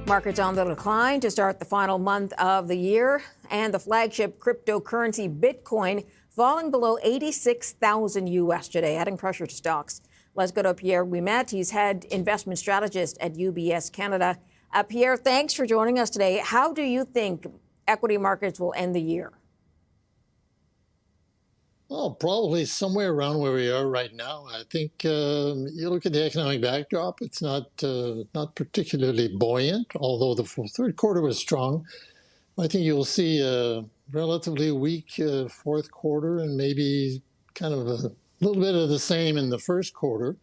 Markets on the decline to start the final month of the year, and the flagship cryptocurrency Bitcoin falling below 86,000 US today, adding pressure to stocks. Let's go to Pierre Ouimet. He's head investment strategist at UBS Canada. Pierre, thanks for joining us today. How do you think equity markets will end the year? Well, probably somewhere around where we are right now. I think you look at the economic backdrop; it's not particularly buoyant. Although the third quarter was strong, I think you'll see a relatively weak fourth quarter, and maybe kind of a little bit of the same in the first quarter,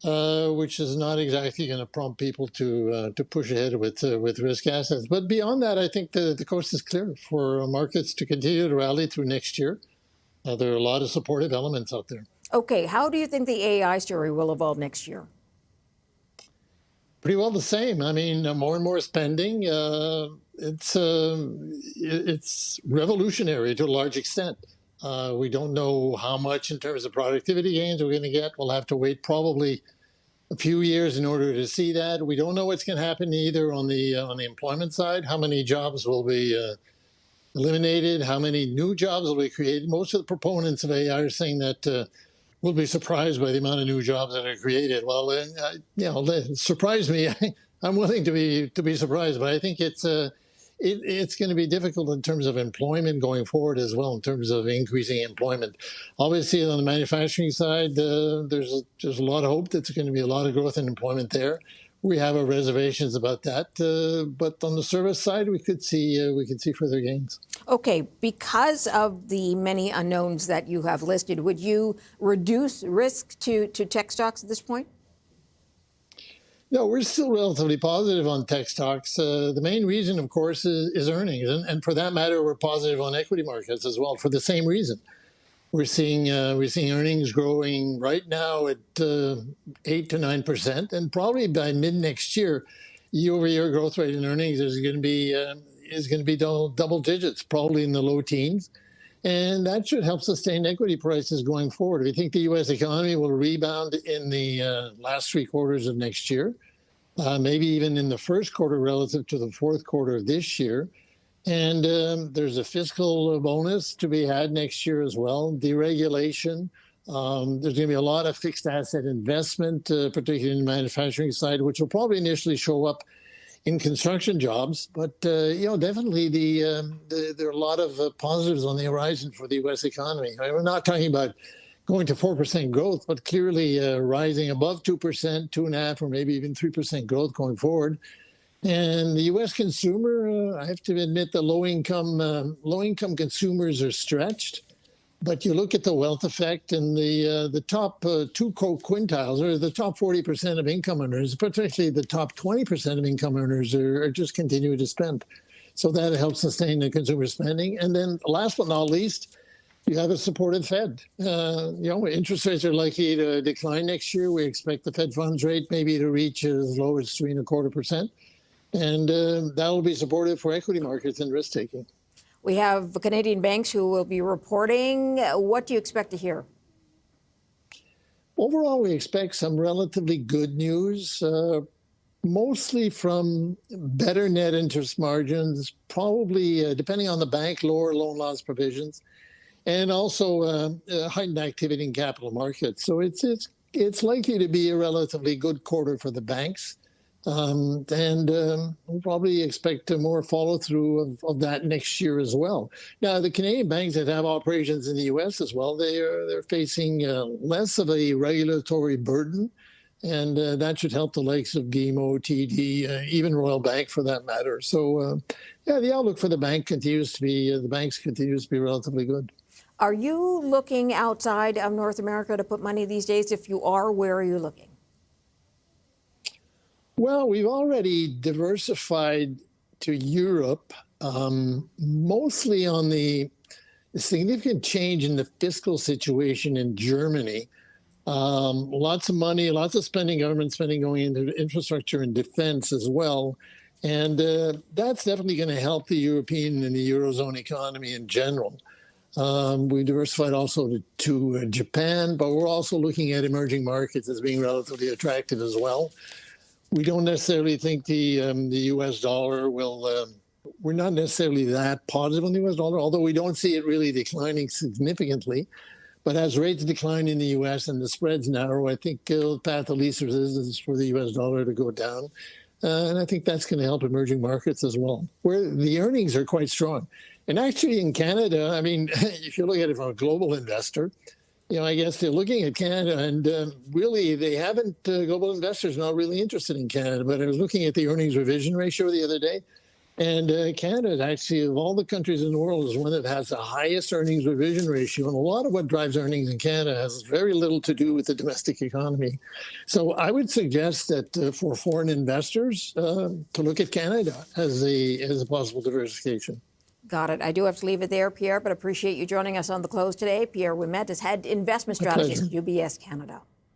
which is not exactly going to prompt people to push ahead with risk assets. But beyond that, I think the coast is clear for markets to continue to rally through next year. There are a lot of supportive elements out there. Okay, how do you think the AI story will evolve next year? Pretty well the same. I mean, more and more spending. It's revolutionary to a large extent. We don't know how much in terms of productivity gains we're going to get. We'll have to wait probably a few years in order to see that. We don't know what's going to happen either on the employment side. How many jobs will be eliminated? How many new jobs will be created? Most of the proponents of AI are saying that we'll be surprised by the amount of new jobs that are created. Well, surprise me. I'm willing to be surprised, but I think it's going to be difficult in terms of employment going forward as well, in terms of increasing employment. Obviously, on the manufacturing side, there's a lot of hope that there's going to be a lot of growth in employment there. We have our reservations about that, but on the service side, we could see further gains. Okay, because of the many unknowns that you have listed, would you reduce risk to tech stocks at this point? No, we're still relatively positive on tech stocks. The main reason, of course, is earnings, and for that matter, we're positive on equity markets as well for the same reason. We're seeing earnings growing right now at 8 to 9%, and probably by mid next year, year-over-year growth rate in earnings is going to be double digits, probably in the low teens, and that should help sustain equity prices going forward. We think the U.S. economy will rebound in the last three quarters of next year, maybe even in the first quarter relative to the fourth quarter of this year. And there's a fiscal bonus to be had next year as well, deregulation. There's going to be a lot of fixed asset investment, particularly in the manufacturing side, which will probably initially show up in construction jobs. But, definitely there are a lot of positives on the horizon for the U.S. economy. We're not talking about going to 4% growth, but clearly rising above 2%, 2.5%, or maybe even 3% growth going forward. And the U.S. consumer, I have to admit, the low-income consumers are stretched. But you look at the wealth effect, and the top two quintiles, or the top 40% of income earners, particularly the top 20% of income earners, are just continuing to spend. So that helps sustain the consumer spending. And then, last but not least, you have a supported Fed. Interest rates are likely to decline next year. We expect the Fed funds rate maybe to reach as low as 3.25%. And that will be supportive for equity markets and risk taking. We have Canadian banks who will be reporting. What do you expect to hear? Overall, we expect some relatively good news, mostly from better net interest margins, probably, depending on the bank, lower loan loss provisions, and also heightened activity in capital markets. So it's likely to be a relatively good quarter for the banks. And we'll probably expect more follow-through of that next year as well. Now, the Canadian banks that have operations in the U.S. as well, they're facing less of a regulatory burden, and that should help the likes of BMO, TD, even Royal Bank for that matter. So, the outlook for the banks continues to be relatively good. Are you looking outside of North America to put money these days? If you are, where are you looking? Well, we've already diversified to Europe, mostly on the significant change in the fiscal situation in Germany. Lots of money, lots of spending, government spending going into infrastructure and defense as well. And that's definitely going to help the European and the Eurozone economy in general. We diversified also to Japan, but we're also looking at emerging markets as being relatively attractive as well. We don't necessarily think the U.S. dollar will. We're not necessarily that positive on the U.S. dollar, although we don't see it really declining significantly. But as rates decline in the U.S. and the spreads narrow, I think the path of least resistance for the U.S. dollar to go down. And I think that's going to help emerging markets as well, where the earnings are quite strong. And actually in Canada, I mean, if you look at it from a global investor, I guess they're looking at Canada and really they haven't, global investors not really interested in Canada. But I was looking at the earnings revision ratio the other day. And Canada, actually, of all the countries in the world, is one that has the highest earnings revision ratio. And a lot of what drives earnings in Canada has very little to do with the domestic economy. So I would suggest that for foreign investors to look at Canada as a possible diversification. Got it. I do have to leave it there, Pierre, but appreciate you joining us on The Close today. Pierre Ouimet is head investment strategist at UBS Canada.